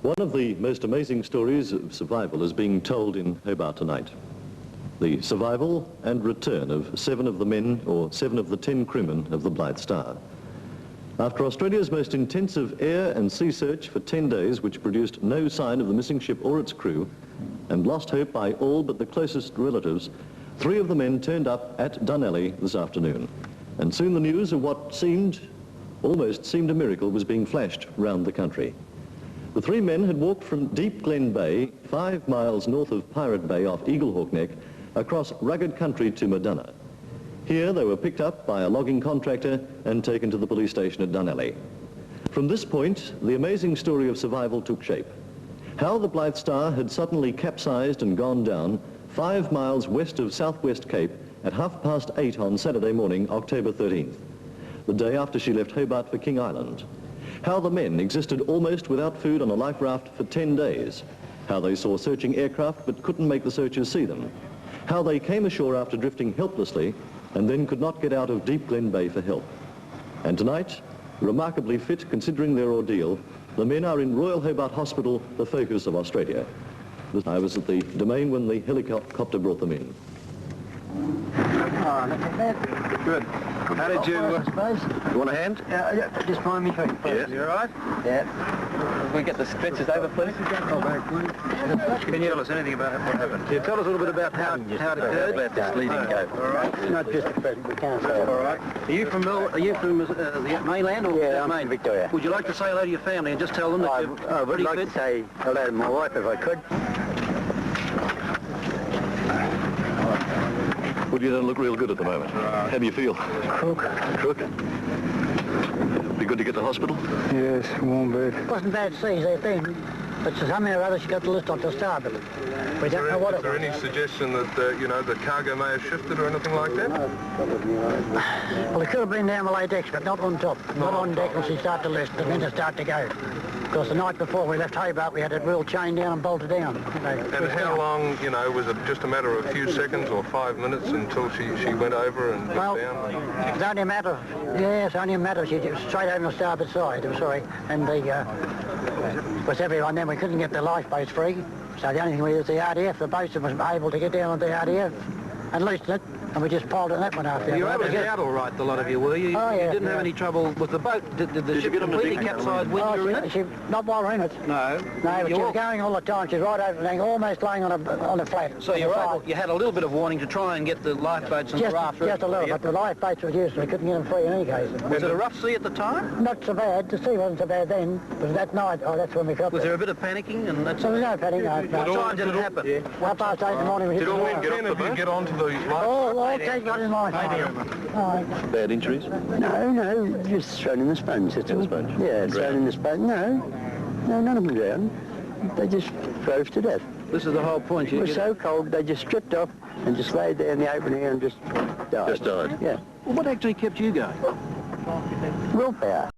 One of the most amazing stories of survival is being told in Hobart tonight. The survival and return of 7 of the men, or 7 of the 10 crewmen of the Blythe Star. After Australia's most intensive air and sea search for 10 days, which produced no sign of the missing ship or its crew, and lost hope by all but the closest relatives, 3 of the men turned up at Dunalley this afternoon. And soon the news of what almost seemed a miracle was being flashed round the country. The 3 men had walked from Deep Glen Bay, 5 miles north of Pirate Bay off Eaglehawk Neck, across rugged country to Madonna. Here they were picked up by a logging contractor and taken to the police station at Dunalley. From this point, the amazing story of survival took shape. How the Blythe Star had suddenly capsized and gone down 5 miles west of Southwest Cape at 8:30 on Saturday morning, October 13th, the day after she left Hobart for King Island. How the men existed almost without food on a life raft for 10 days. How they saw searching aircraft but couldn't make the searchers see them. How they came ashore after drifting helplessly and then could not get out of Deep Glen Bay for help. And tonight, remarkably fit considering their ordeal, the men are in Royal Hobart Hospital, the focus of Australia. I was at the domain when the helicopter brought them in. Good. How did you... you want a hand? Yeah, just find me feet, please. Yeah. You all right? Yeah. Can we get the stretchers over, please? Can you tell us anything about what happened? Can you tell us a little bit about how it occurred? Let this leading go. All right. It's not just a present, we can't say it. All right. Are you from the mainland or Yeah, I'm Tasmania? from Victoria. Would you like to say hello to your family and just tell them that I would like to say hello to my wife if I could. Well, you don't look real good at the moment. How do you feel? Crook. Be good to get to hospital? Yes, warm bed. It wasn't bad seas, they've been, but somehow or other she got the list on to starboard. We don't know what it was. Is there any suggestion that, you know, the cargo may have shifted or anything like that? Well, it could have been down below decks, but not on top. Not on deck when she started to list, and then to start to go. Because the night before we left Hobart, we had a real chain down and bolted down. And how long, you know, was it just a matter of a few seconds or 5 minutes until she went over and went down? It's only a matter of, it's only a matter of, she was straight over on the starboard side, I'm sorry, and was everyone then, we couldn't get the lifeboats free, so the only thing we did was the RDF, the boats was able to get down on the RDF and loosen it, and we just piled in that one after. You were able to get out all right, the lot of you, were you? Oh, yeah. You didn't have any trouble with the boat? Did the ship completely capsize when you were in it? Not while we're in it. No. No, but she was going all the time. She was right over the almost laying on a flat. So you had a little bit of warning to try and get the lifeboats and the raft through. Just a little, but the lifeboats were useless. We couldn't get them free in any case. Was it a rough sea at the time? Not so bad. The sea wasn't so bad then, but that night, that's when we felt Was there a bit of panicking? And that's there was no panic. What time did it happen? 8:30 in the morning. We hit Did the all water. 10 of you get onto the life? All 10 got in life. Bad injuries? No, just thrown in the sponge. That's all. Yeah, thrown in the sponge. No, none of them drowned. They just froze to death. This is the whole point. It was so cold, they just stripped off and just laid there in the open air and just died. Just died? Yeah. Well, what actually kept you going? Willpower.